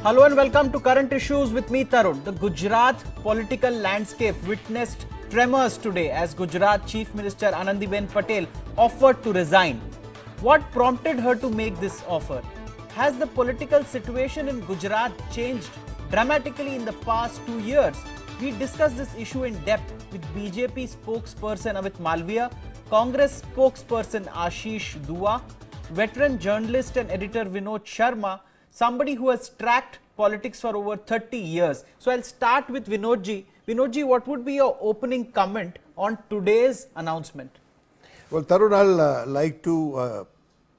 Hello and welcome to Current Issues with me, Tarun. The Gujarat political landscape witnessed tremors today as Gujarat Chief Minister Anandiben Patel offered to resign. What prompted her to make this offer? Has the political situation in Gujarat changed dramatically in the past 2 years? We discussed this issue in depth with BJP spokesperson Amit Malviya, Congress spokesperson Ashish Dua, veteran journalist and editor Vinod Sharma, somebody who has tracked politics for over 30 years. So I'll start with Vinodji. Vinodji, what would be your opening comment on today's announcement? Well, Tarun, I'll like to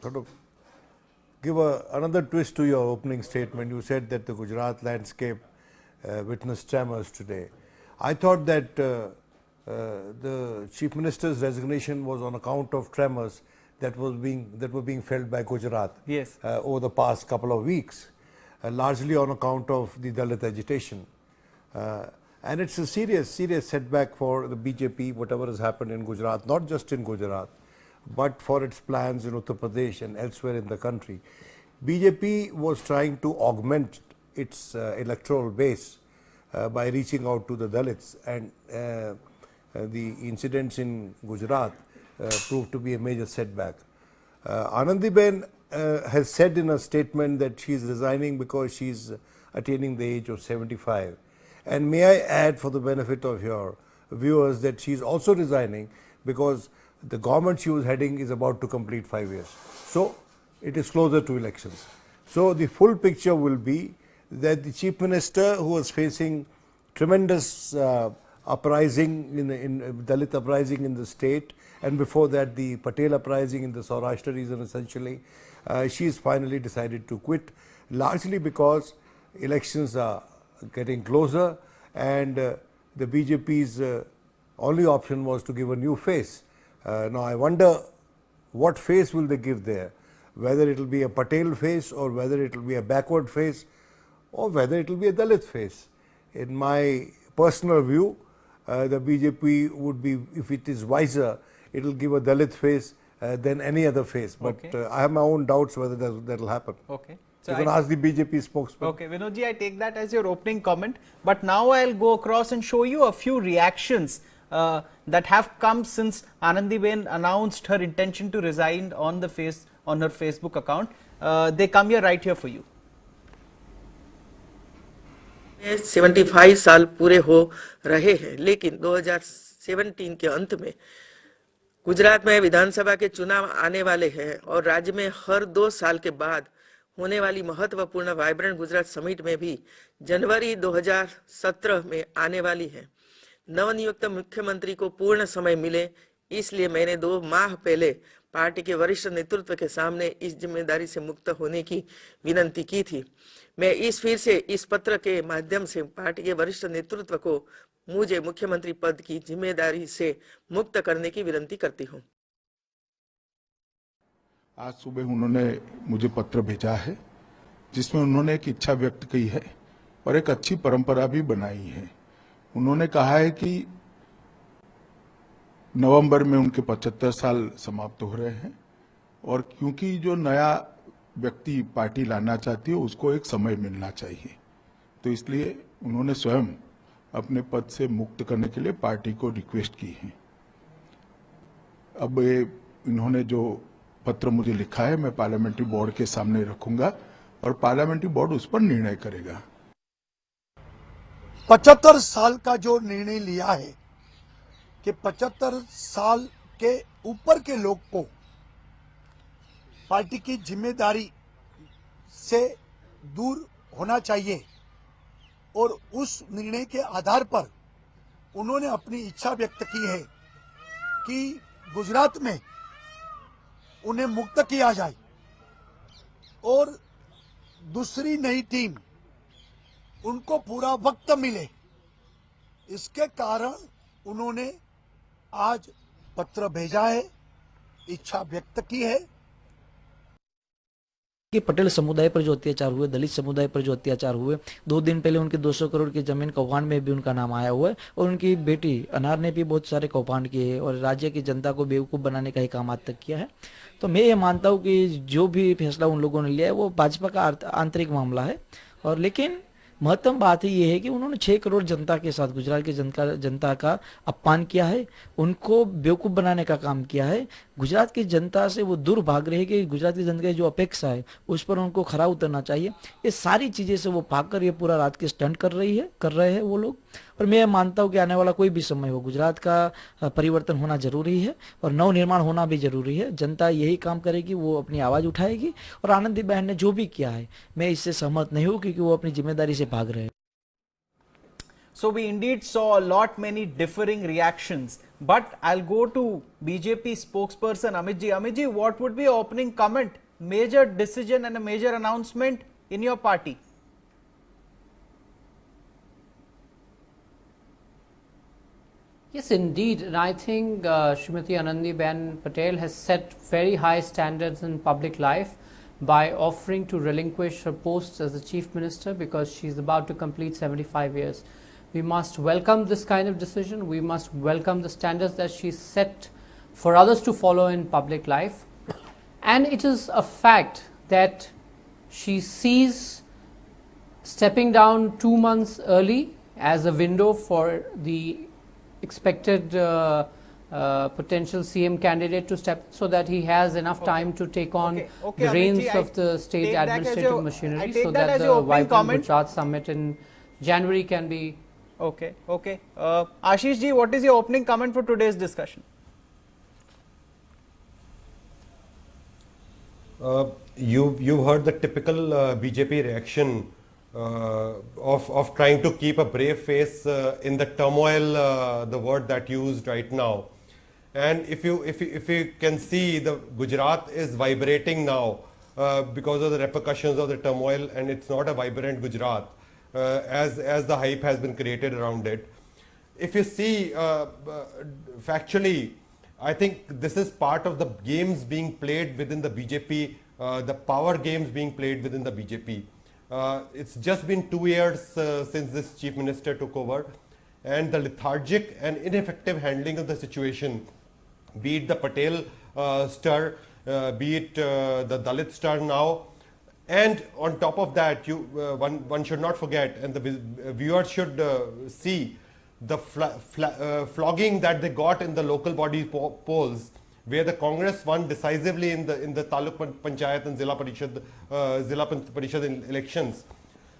sort of give another twist to your opening statement. You said that the Gujarat landscape witnessed tremors today. I thought that the Chief Minister's resignation was on account of tremors that were being felt by Gujarat over the past couple of weeks, largely on account of the Dalit agitation. And it's a serious setback for the BJP, whatever has happened in Gujarat, not just in Gujarat, but for its plans in Uttar Pradesh and elsewhere in the country. BJP was trying to augment its electoral base by reaching out to the Dalits, and the incidents in Gujarat proved to be a major setback. Anandiben has said in a statement that she is resigning because she is attaining the age of 75. And may I add, for the benefit of your viewers, that she is also resigning because the government she was heading is about to complete 5 years. So it is closer to elections. So the full picture will be that the Chief Minister, who was facing tremendous uprising in Dalit uprising in the state, and before that the Patel uprising in the Saurashtra region, essentially, she's finally decided to quit, largely because elections are getting closer, and the BJP's only option was to give a new face. Now I wonder what face will they give there, whether it will be a Patel face or whether it will be a backward face or whether it will be a Dalit face. In my personal view, the BJP would be, if it is wiser, it will give a Dalit face than any other face. But I have my own doubts whether that will happen. Okay. So you can ask the BJP spokesman. Okay, Vinodji, I take that as your opening comment. But now I'll go across and show you a few reactions that have come since Anandiben announced her intention to resign on her Facebook account. They come here right here for you. 75 साल पूरे हो रहे हैं, लेकिन 2017 के अंत में गुजरात में विधानसभा के चुनाव आने वाले हैं और राज्य में हर 2 साल के बाद होने वाली महत्वपूर्ण वाइब्रेंट गुजरात समिट में भी जनवरी 2017 में आने वाली है। नवनियुक्त मुख्यमंत्री को पूर्ण समय मिले, इसलिए मैंने 2 माह पहले पार्टी के वरिष्ठ नेतृत्व के सामने इस जिम्मेदारी से मुक्त होने की विनती की थी। मैं फिर से इस पत्र के माध्यम से पार्टी के वरिष्ठ नेतृत्व को मुझे मुख्यमंत्री पद की जिम्मेदारी से मुक्त करने की विनती करती हूं। आज सुबह उन्होंने मुझे पत्र भेजा है, जिसमें उन्होंने एक इच्छा व्यक्त की है और एक अच्छी परंपरा भी बनाई है। उन्होंने कहा है कि नवंबर में उनके 75 साल समाप्त हो रहे हैं और क्योंकि जो नया व्यक्ति पार्टी लाना चाहती है उसको एक समय मिलना चाहिए, तो इसलिए उन्होंने स्वयं अपने पद से मुक्त करने के लिए पार्टी को रिक्वेस्ट की है। अब इन्होंने जो पत्र मुझे लिखा है मैं पार्लियामेंट्री बोर्ड के सामने रखूंगा और पार्लियामेंट्री बोर्ड उस पर निर्णय करेगा। 75 साल का जो निर्णय लिया है कि 75 साल के ऊपर के लोग को पार्टी की जिम्मेदारी से दूर होना चाहिए, और उस निर्णय के आधार पर उन्होंने अपनी इच्छा व्यक्त की है कि गुजरात में उन्हें मुक्त किया जाए और दूसरी नई टीम उनको पूरा वक्त मिले। इसके कारण उन्होंने आज पत्र भेजा है, इच्छा व्यक्त की है कि पटेल समुदाय पर जो अत्याचार हुए, दलित समुदाय पर जो अत्याचार हुए, 2 दिन पहले उनके 200 करोड़ की जमीन कौभांड में भी उनका नाम आया हुआ है और उनकी बेटी अनार ने भी बहुत सारे कौभांड किए और राज्य की जनता को बेवकूफ़ बनाने का ही काम आज तक किया है। तो मैं ये मानता हूँ कि जो भी फैसला उन लोगों ने लिया है वो भाजपा का आंतरिक मामला है और लेकिन महत्तम बात ही ये है कि उन्होंने 6 करोड़ जनता के साथ, गुजरात की जनता का अपमान किया है, उनको बेवकूफ़ बनाने का काम किया है। गुजरात की जनता से वो दूर भाग रहे हैं कि गुजरात की जनता की जो अपेक्षा है उस पर उनको खरा उतरना चाहिए। ये सारी चीज़ें से वो भागकर ये पूरा रात के स्टंट कर रहे हैं वो लोग। और मैं मानता हूँ कि आने वाला कोई भी समय हो, गुजरात का परिवर्तन होना जरूरी है और नव निर्माण होना भी जरूरी है। जनता यही काम करेगी, वो अपनी आवाज़ उठाएगी। और आनंदीबेन ने जो भी किया है, मैं इससे सहमत नहीं हूँ क्योंकि वो अपनी जिम्मेदारी से भाग रहे हैं। So we indeed saw a lot many differing reactions, but I'll go to BJP spokesperson Amit ji. Amit ji, what would be your opening comment? Major decision and a major announcement in your party. Yes, indeed, and I think Srimati Anandiben Patel has set very high standards in public life by offering to relinquish her post as the Chief Minister because she is about to complete 75 years. We must welcome this kind of decision. We must welcome the standards that she set for others to follow in public life. And it is a fact that she sees stepping down 2 months early as a window for the expected potential CM candidate to step, so that he has enough time to take on the reins of the state administrative machinery, so that the vibrant Gujarat summit in January can be. Okay. Ashish ji, what is your opening comment for today's discussion? You've heard the typical BJP reaction of trying to keep a brave face in the turmoil, the word that used right now. And if you can see, the Gujarat is vibrating now because of the repercussions of the turmoil, and it's not a vibrant Gujarat as the hype has been created around it. If you see factually, I think this is part of the games being played within the BJP, the power games being played within the BJP. It's just been 2 years since this Chief Minister took over, and the lethargic and ineffective handling of the situation, be it the Patel stir, be it the Dalit stir now, and on top of that, one should not forget, and the viewers should see the flogging that they got in the local body polls, where the Congress won decisively in the Taluk Panchayat and Zilla Parishad elections.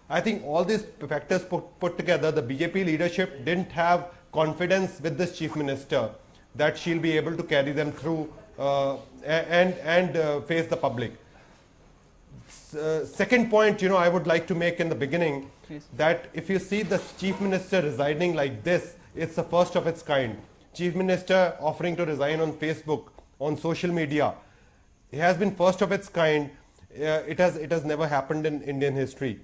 I think all these factors put together, the BJP leadership didn't have confidence with this Chief Minister that she'll be able to carry them through and face the public. Second point, I would like to make in the beginning, that if you see the Chief Minister resigning like this, it's the first of its kind. Chief Minister offering to resign on Facebook, on social media, it has been first of its kind. It has never happened in Indian history.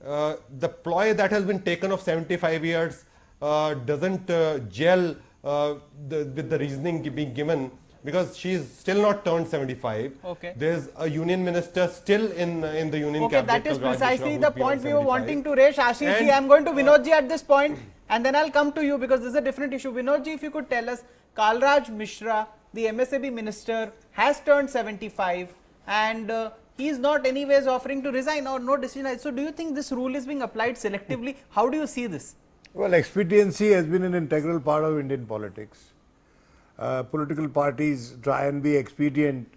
The ploy that has been taken of 75 years doesn't gel with the reasoning being given, because she is still not turned 75. Okay. There's a union minister still in the union Okay, cabinet. that is Raj precisely Mishra, the who's point we beyond were 75. wanting to raise. Ashish ji, I am going to Vinod ji at this point, and then I'll come to you because this is a different issue. Vinod ji, if you could tell us, Kalraj Mishra, the MSAB minister, has turned 75, and he is not anyways offering to resign or no decision. So do you think this rule is being applied selectively? How do you see this? Well, expediency has been an integral part of Indian politics. Political parties try and be expedient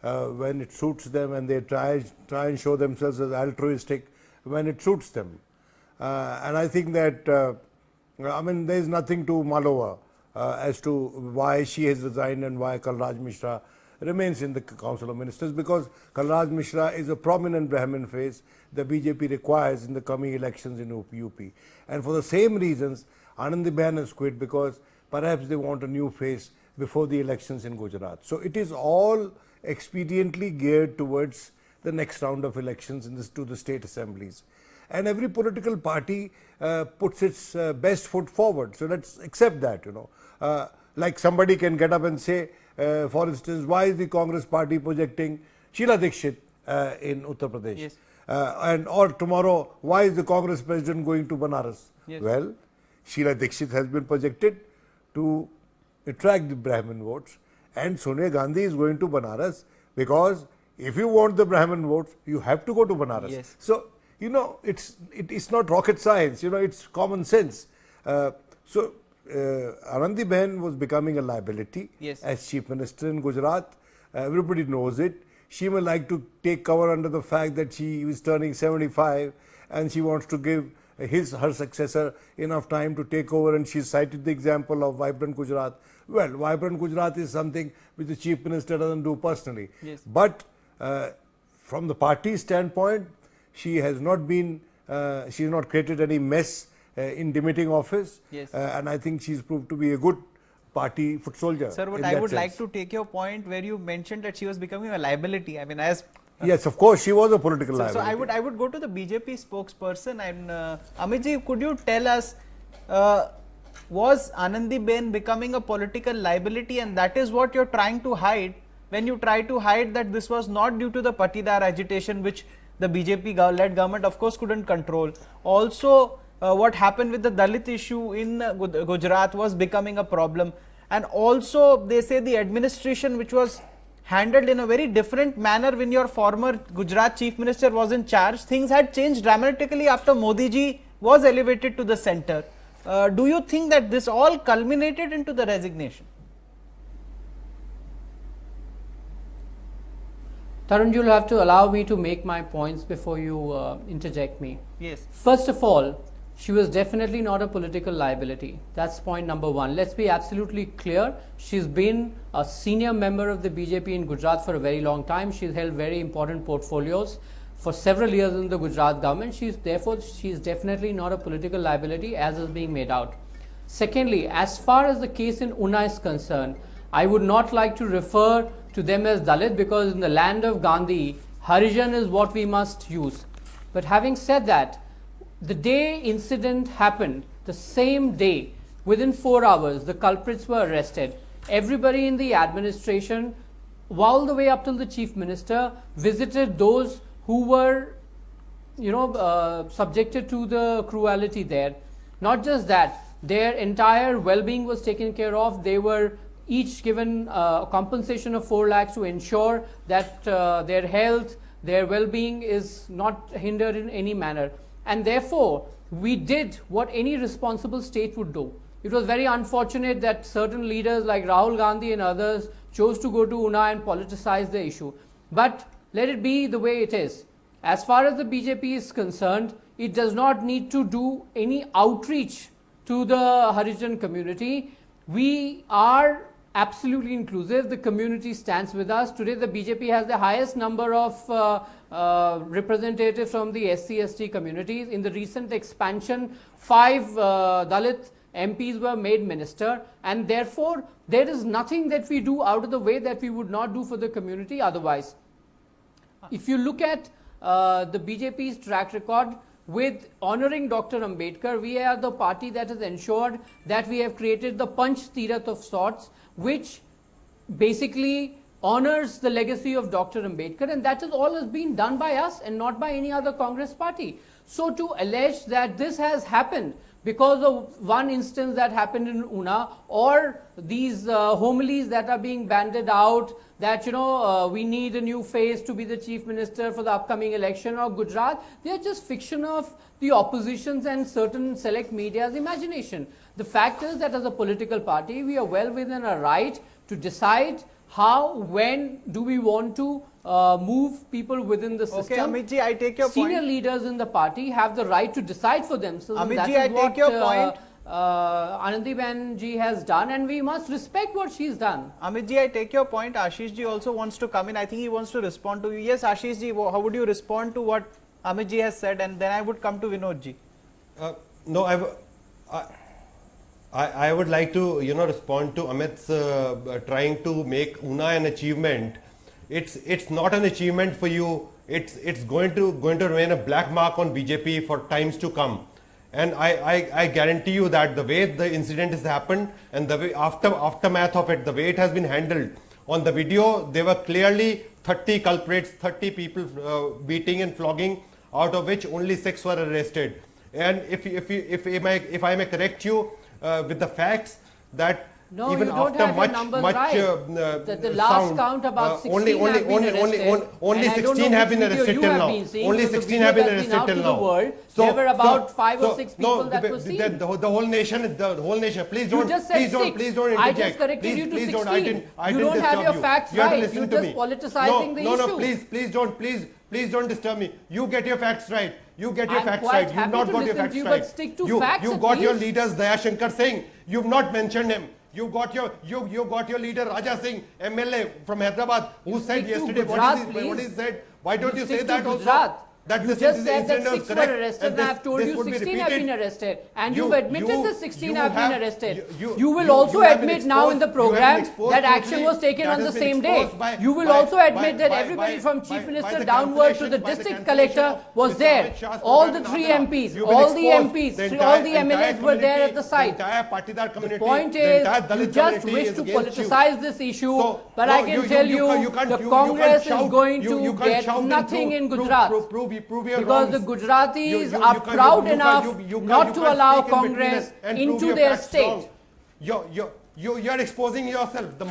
when it suits them, and they try and show themselves as altruistic when it suits them. And I think that, there is nothing to mull over as to why she has resigned and why Kalraj Mishra remains in the Council of Ministers, because Kalraj Mishra is a prominent Brahmin face the BJP requires in the coming elections in UP. And for the same reasons, Anandiben has quit, because perhaps they want a new face before the elections in Gujarat. So it is all expediently geared towards the next round of elections to the state assemblies. And every political party puts its best foot forward. So let's accept that, like somebody can get up and say, for instance, why is the Congress party projecting Sheila Dikshit in Uttar Pradesh? Yes. Or tomorrow, why is the Congress president going to Banaras? Yes. Well, Sheila Dikshit has been projected to attract the Brahmin votes, and Sonia Gandhi is going to Banaras, because if you want the Brahmin votes, you have to go to Banaras. Yes. So you know, it's not rocket science, you know, it's common sense. So Anandiben was becoming a liability Yes. as Chief Minister in Gujarat. Everybody knows it. She may like to take cover under the fact that she is turning 75 and she wants to give her successor enough time to take over, and she cited the example of Vibrant Gujarat. Well, Vibrant Gujarat is something which the Chief Minister doesn't do personally. Yes. But from the party standpoint, she has not been, she has not created any mess in demitting office. Yes. And I think she's proved to be a good party foot soldier. Sir, but in I that would like sense. to take your point where you mentioned that she was becoming a liability. I mean, as Yes, of course, she was a political so liability. I would go to the BJP spokesperson, and Amitji, could you tell us, was Anandiben becoming a political liability, and that is what you're trying to hide when you try to hide that this was not due to the Patidar agitation, which the BJP-led government of course couldn't control. Also, what happened with the Dalit issue in Gujarat was becoming a problem, and also they say the administration which was handled in a very different manner when your former Gujarat Chief Minister was in charge. Things had changed dramatically after Modi ji was elevated to the center. Do you think that this all culminated into the resignation? Tarun, you'll have to allow me to make my points before you interject me. Yes. First of all, she was definitely not a political liability. That's point number one. Let's be absolutely clear. She's been a senior member of the BJP in Gujarat for a very long time. She's held very important portfolios for several years in the Gujarat government. Therefore, she's definitely not a political liability as is being made out. Secondly, as far as the case in Una is concerned, I would not like to refer to them as Dalit, because in the land of Gandhi, Harijan is what we must use. But having said that, the day incident happened, the same day, within 4 hours, the culprits were arrested. Everybody in the administration, all the way up till the Chief Minister, visited those who were, subjected to the cruelty there. Not just that, their entire well-being was taken care of. They were each given a compensation of 4 lakhs to ensure that their health, their well-being is not hindered in any manner. And therefore, we did what any responsible state would do. It was very unfortunate that certain leaders like Rahul Gandhi and others chose to go to Una and politicize the issue. But let it be the way it is. As far as the BJP is concerned, it does not need to do any outreach to the Harijan community. We are absolutely inclusive. The community stands with us. Today, the BJP has the highest number of representatives from the SC/ST communities. In the recent expansion, 5 Dalit MPs were made minister, and therefore there is nothing that we do out of the way that we would not do for the community otherwise. If you look at the BJP's track record with honoring Dr. Ambedkar, we are the party that has ensured that we have created the Panch Tirath of sorts, which basically honors the legacy of Dr. Ambedkar, and that is all has been done by us and not by any other Congress party. So to allege that this has happened because of one instance that happened in Una, or these homilies that are being banded out, that we need a new face to be the Chief Minister for the upcoming election of Gujarat, they are just fiction of the opposition's and certain select media's imagination. The fact is that as a political party, we are well within our right to decide how, when do we want to move people within the system. Okay, Amitji, I take your Senior point. leaders in the party have the right to decide for themselves. Amitji, That is I take what, your point. Anandiben ji has done, and we must respect what she's done. Amitji, I take your point. Ashish ji also wants to come in. I think he wants to respond to you. Yes, Ashish ji, how would you respond to what Amitji has said, and then I would come to Vinod ji. No, I would like to respond to Amit's trying to make Una an achievement. It's not an achievement for you. It's going to remain a black mark on BJP for times to come. And I guarantee you that the way the incident has happened and the way aftermath of it, the way it has been handled, on the video there were clearly 30 culprits, 30 people beating and flogging, out of which only 6 were arrested. And if I may correct you with the facts, that No, even you don't after have your much numbers much right. The last sound, count about 16 only have been arrested, only and I don't 16 know have which been video arrested you till have now. been seeing, Only because the 16 video have been that's been arrested out till to the now. world, there were about 5 or 6 people no, that were seen. the whole nation, Please don't, You just said please don't I interject. just corrected you to Please 16. don't. I didn't You don't have disturb your you. facts You have to right. listen You're to just me. politicizing the No, issue. please don't disturb me. You get your facts right. You get your I'm facts quite right. You've happy not to got your listen facts to you, right. but stick to facts You at got your least. leaders Daya Shankar Singh. You've not mentioned him. You got your leader Raja Singh, MLA from Hyderabad, who said Stick to yesterday Gujarat, what he please. said. Why don't you say Stick to that also? Gujarat. That You this just said that incident was 6 were correct, arrested, and this- I have told this you would be 16 have repeated. been arrested. And You- you've admitted you- the 16 you have been have- arrested. you- You will you- also you have been admit now in the exposed- you have been program exposed that to action was the- taken that on the has been same day. exposed by- You will by- also admit that by- everybody by- from by- Chief by Minister the downward to the cancellation- by the district cancellation collector of was Mr. there. Amit Shah's All program the in 3 Agra. MPs, You've been all the exposed. MPs, The all the entire MLAs were there at community, the site. The entire Patidar The community, point the entire is, you Dalit just community wish is to against you. politicize this issue, So, but no, I can tell you, can't- the you Congress can't shout- is going you to can't get shout and nothing in prove Gujarat. prove your Because wrongs. the Gujaratis You are can't- proud you enough can't- you not can't to allow speak in between Congress and prove into your their facts state. wrong. You're exposing yourself. The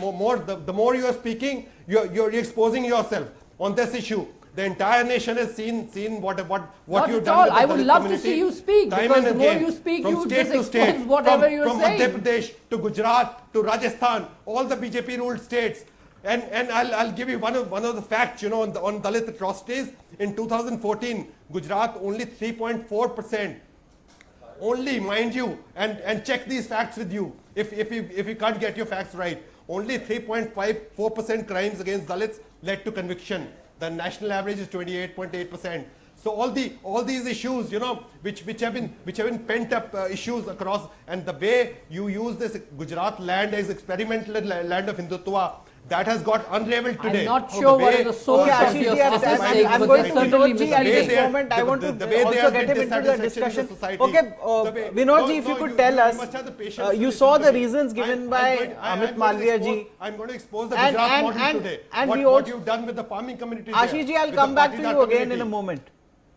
more you are speaking, you're exposing yourself on this issue. The entire nation has seen what Not you've at done all. with the I would Dalit love to community see you speak, time because and the more again, you speak, from you state just to expose state, whatever you're from saying. Madhya Pradesh to Gujarat to Rajasthan, all the BJP ruled states. And I'll give you one of the facts, on Dalit atrocities. In 2014, Gujarat only 3.4%. Only, mind you, and check these facts with you if you can't get your facts right. Only 3.54% crimes against Dalits led to conviction. The national average is 28.8%. So all these issues, which have been pent up issues across, and the way you use this Gujarat land as experimental land of Hindutva, that has got unraveled today. I'm not How sure the what way- is the source Okay, of Ashish your ji, I'm statistics, going but to they're certainly Vinod ji, at this misleading. moment, I want to the way they also have get been him into the dissatisfaction in discussion. the society, Okay, the way- Vinod ji, No, if you no, could you- tell you us, must have the patience to you listen saw to the me. reasons given I'm by going- I'm Amit going to Malviya expose- ji. I'm going to expose the And- Gujarat and- model and- today. and What we what also- you've done with the farming community Ashish there, ji, I'll with come the back to Patidar you again in community. a moment.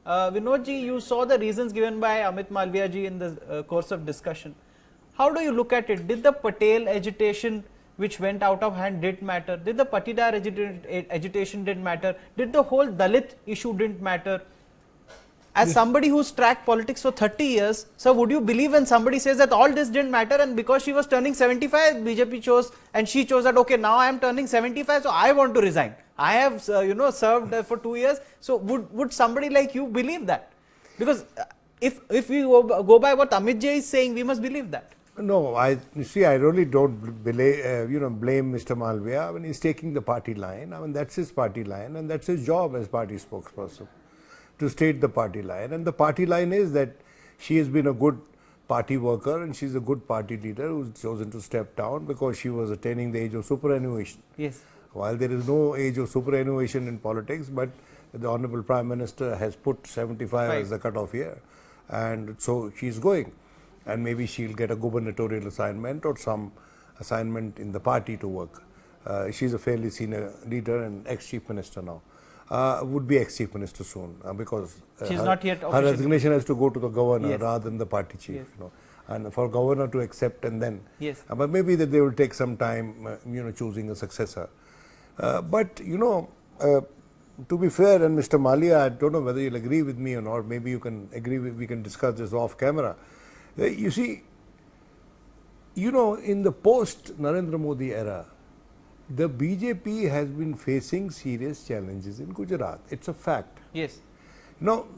Vinod ji, you saw the reasons given by Amit Malviya ji in the course of discussion. How do you look at it? Did the Patel agitation, which went out of hand, didn't matter? Did the Patidar agitation didn't matter? Did the whole Dalit issue didn't matter? As somebody who's tracked politics for 30 years, so would you believe when somebody says that all this didn't matter, and because she was turning 75, BJP chose, and she chose that, okay, now I am turning 75, so I want to resign. I have, served for 2 years. So would somebody like you believe that? Because if we go by what Amit Ji is saying, we must believe that. No, I really don't blame Mr. Malviya when he's taking the party line. I mean, that's his party line, and that's his job as party spokesperson, to state the party line. And the party line is that she has been a good party worker, and she's a good party leader who's chosen to step down because she was attaining the age of superannuation. Yes. While there is no age of superannuation in politics, but the Honorable Prime Minister has put 75 as the cutoff year, and so she's going. And maybe she'll get a gubernatorial assignment or some assignment in the party to work. She's a fairly senior leader and ex-chief minister now. Would be ex-chief minister soon because She's her, not yet her officially. resignation has to go to the governor Yes. rather than the party chief. Yes. And for governor to accept and then. Yes. But maybe that they will take some time, choosing a successor. But to be fair, and Mr. Malviya, I don't know whether you'll agree with me or not. Maybe you can agree. We can discuss this off camera. You see, in the post Narendra Modi era, the BJP has been facing serious challenges in Gujarat. It's a fact. Yes.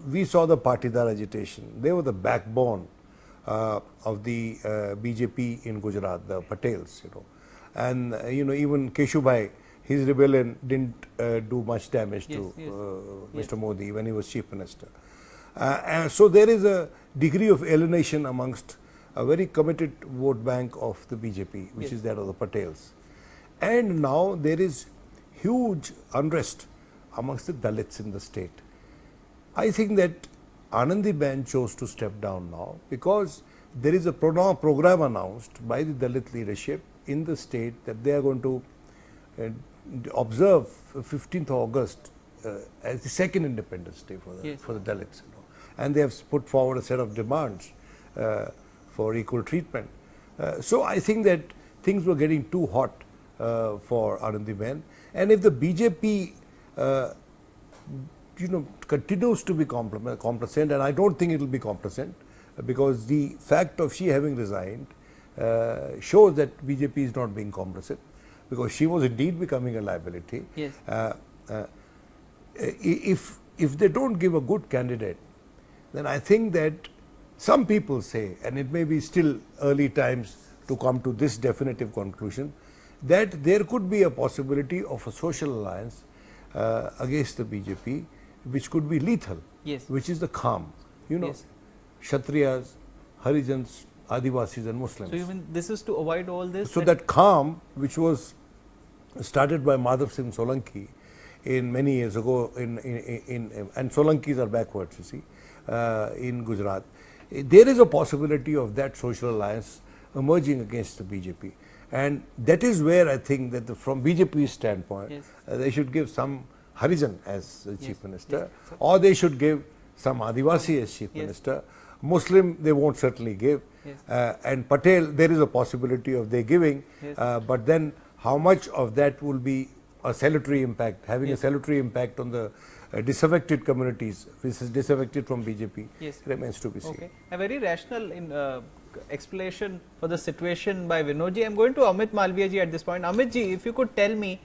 We saw the Patidar agitation. They were the backbone of the BJP in Gujarat, the Patels, And, even Keshubhai, his rebellion didn't do much damage to Mr. Modi when he was chief minister. And so there is a degree of alienation amongst a very committed vote bank of the BJP, which is that of the Patels. And now there is huge unrest amongst the Dalits in the state. I think that Anandiben chose to step down now because there is a program announced by the Dalit leadership in the state that they are going to observe 15th August as the second Independence Day for the Dalits. And they have put forward a set of demands for equal treatment. So I think that things were getting too hot for Anandiben. And if the BJP continues to be complacent, and I don't think it will be complacent, because the fact of she having resigned shows that BJP is not being complacent, because she was indeed becoming a liability. Yes. If they don't give a good candidate, then I think that some people say, and it may be still early times to come to this definitive conclusion, that there could be a possibility of a social alliance against the BJP, which could be lethal, Yes. which is the calm. Yes. Kshatriyas, Harijans, Adivasis and Muslims. So you mean this is to avoid all this? So that calm, which was started by Madhav Singh Solanki in many years ago, and Solankis are backwards, you see, in Gujarat, there is a possibility of that social alliance emerging against the BJP. And that is where I think that from BJP's standpoint, Yes. They should give some Harijan as the Chief Minister, Yes. or they should give some Adivasi as Chief Yes. Minister. Muslim, they won't certainly give. Yes. And Patel, there is a possibility of they giving, Yes. but then how much of that will be a salutary impact, having Yes. a salutary impact on the disaffected communities, which is disaffected from BJP, Yes. remains to be seen. Okay. A very rational explanation for the situation by Vinodji. I am going to Amit Malviya ji at this point. Amit ji, if you could tell me,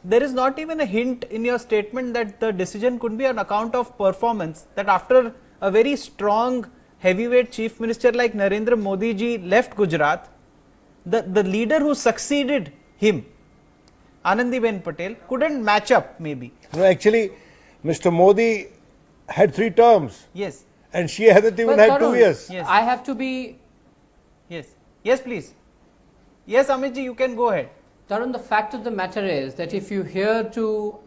there is not even a hint in your statement that the decision could be on account of performance, that after a very strong heavyweight chief minister like Narendra Modi ji left Gujarat, the leader who succeeded him, Anandiben Patel, couldn't match up maybe. No, actually, Mr. Modi had 3 terms, Yes. and she hasn't even had 2 years. Yes. I have to be, Yes. Yes, please. Yes, Amit ji, you can go ahead. Tarun, the fact of the matter is that if you hear to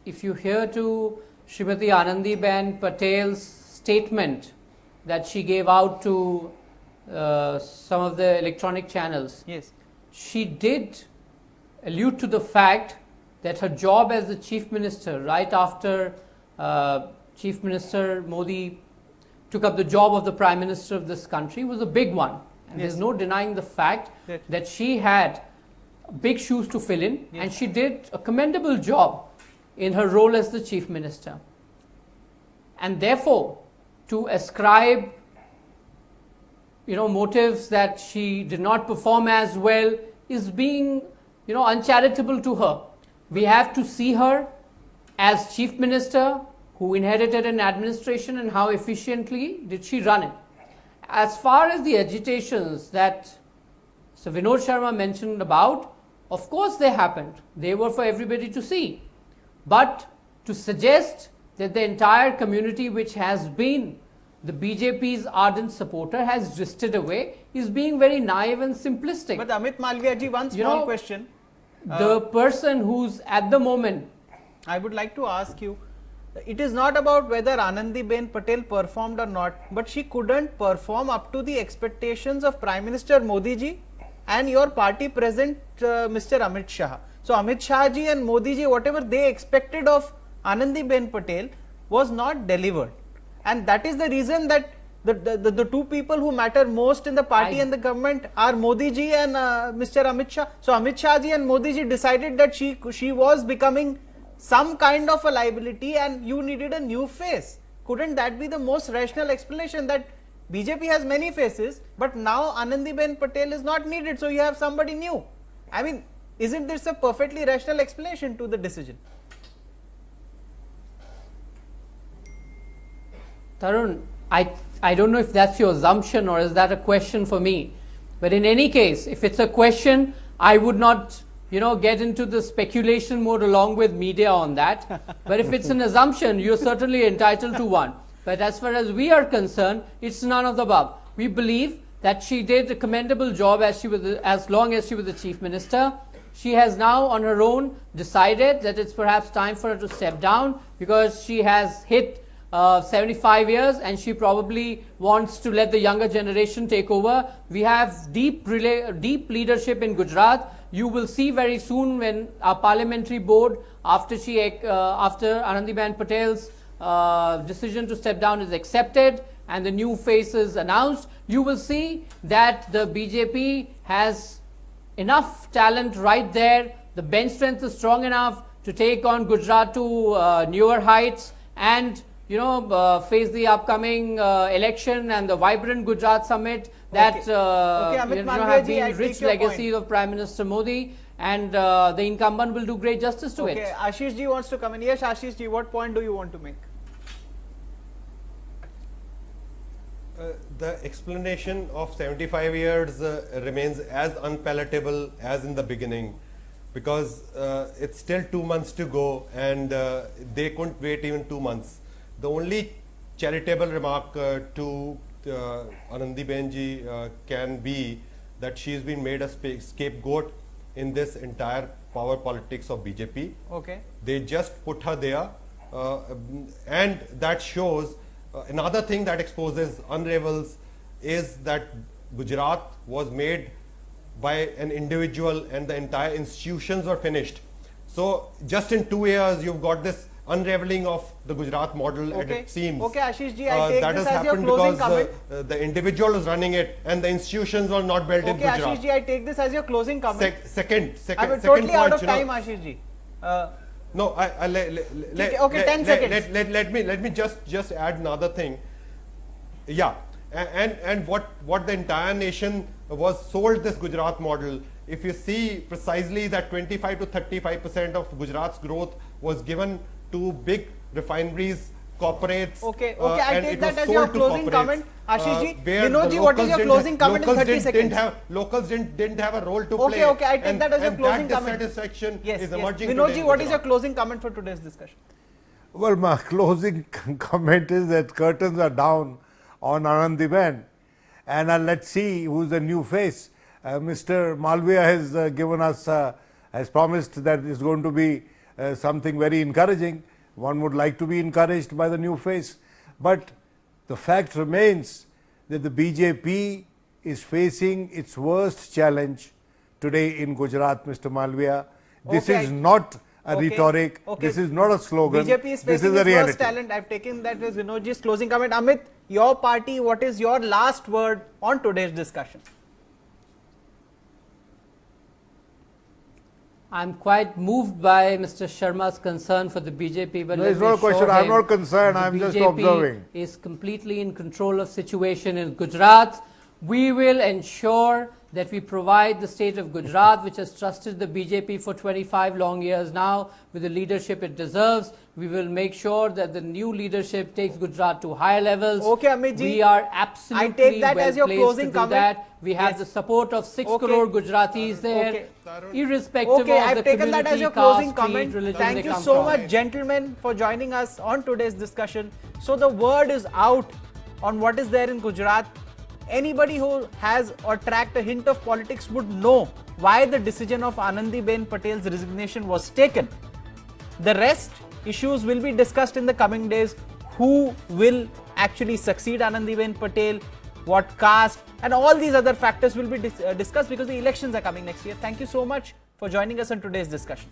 Srimati Anandiben Patel's statement that she gave out to some of the electronic channels, Yes. she did allude to the fact that her job as the chief minister, right after Chief Minister Modi took up the job of the Prime Minister of this country, was a big one. And Yes. there's no denying the fact Yes. that she had big shoes to fill in, Yes. and she did a commendable job in her role as the chief minister. And therefore, to ascribe motives that she did not perform as well is being uncharitable to her. We have to see her as chief minister who inherited an administration, and how efficiently did she run it. As far as the agitations that Sir Vinod Sharma mentioned about, of course they happened. They were for everybody to see. But to suggest that the entire community, which has been the BJP's ardent supporter, has drifted away is being very naive and simplistic. But Amit Malviya ji, one You small know, question. The person who's at the moment, I would like to ask you, it is not about whether Anandiben Patel performed or not, but she couldn't perform up to the expectations of Prime Minister Modi ji and your party president, Mr. Amit Shah. So Amit Shah ji and Modi ji, whatever they expected of Anandiben Patel was not delivered. And that is the reason that the 2 people who matter most in the party and the government are Modi ji and Mr. Amit Shah. So Amit Shah ji and Modi ji decided that she was becoming some kind of a liability and you needed a new face. Couldn't that be the most rational explanation, that BJP has many faces, but now Anandiben Patel is not needed, so you have somebody new? I mean, isn't this a perfectly rational explanation to the decision? Tarun, I don't know if that's your assumption or is that a question for me. But in any case, if it's a question, I would not get into the speculation mode along with media on that. But if it's an assumption, you're certainly entitled to one. But as far as we are concerned, it's none of the above. We believe that she did a commendable job as long as she was the chief minister. She has now on her own decided that it's perhaps time for her to step down, because she has hit 75 years and she probably wants to let the younger generation take over. We have deep leadership in Gujarat. You will see very soon when our parliamentary board, after Anandiben Patel's decision to step down is accepted and the new face is announced, you will see that the BJP has enough talent right there. The bench strength is strong enough to take on Gujarat to newer heights and face the upcoming election and the vibrant Gujarat summit that Amit Malviya have ji, I been take rich your legacies point. of Prime Minister Modi, and the incumbent will do great justice to it. Okay, Ashish ji wants to come in. Yes, Ashish ji, what point do you want to make? The explanation of 75 years remains as unpalatable as in the beginning, because it's still 2 months to go and they couldn't wait even 2 months. The only charitable remark to Anandi Benji can be that she's been made a scapegoat in this entire power politics of BJP. Okay. They just put her there, and that shows another thing that exposes, unravels, is that Gujarat was made by an individual and the entire institutions were finished. So just in 2 years you've got this unraveling of the Gujarat model, and it seems Okay, Ashish ji, I take that this has as your happened closing because comment. the individual is running it and the institutions were not built in Okay, Gujarat. Ashish ji, I take this as your closing comment. Second I'm second totally out point, of time, Ashish ji. no, Okay, 10 seconds. Let me just add another thing. Yeah, and what the entire nation was sold this Gujarat model. If you see precisely that 25 to 35% of Gujarat's growth was given to big refineries, corporates. Okay, I and take it that was as your sold to closing corporates, comment. Ashish ji, where Vinod the ji, what is locals your didn't closing have- comment in locals 30 seconds? Locals didn't have a role to Okay, play. okay, I take that as your closing and comment. that dissatisfaction Yes, is yes. emerging Vinod today ji, in what is your Gujarat. closing comment for today's discussion? Well, my closing comment is that curtains are down on Anandiben, and let's see who's the new face. Mr. Malviya has given us, has promised that it's going to be something very encouraging. One would like to be encouraged by the new face, but the fact remains that the BJP is facing its worst challenge today in Gujarat, Mr. Malviya. This Okay, is not a okay, rhetoric. okay. This is not a slogan. BJP is this facing is a its reality. worst talent. I've taken that as Vinodji's closing comment. Amit, your party, what is your last word on today's discussion? I'm quite moved by Mr. Sharma's concern for the BJP. But No, let it's me not a question. assure I'm him not concerned. the I'm just BJP observing. is completely in control of situation in Gujarat. We will ensure that we provide the state of Gujarat, which has trusted the BJP for 25 long years now, with the leadership it deserves. We will make sure that the new leadership takes Gujarat to higher levels. Okay, Amit ji. We are absolutely I take that well as your placed closing to do comment. that. We have Yes. the support of 6 Okay. crore Gujaratis there, Okay. irrespective Okay, of I've the taken that as community, your closing caste, creed, comment. religion Thank they you come so from. much, gentlemen, for joining us on today's discussion. So the word is out on what is there in Gujarat. Anybody who has or tracked a hint of politics would know why the decision of Anandiben Patel's resignation was taken. The rest issues will be discussed in the coming days. Who will actually succeed Anandiben Patel, what caste, and all these other factors will be discussed because the elections are coming next year. Thank you so much for joining us on today's discussion.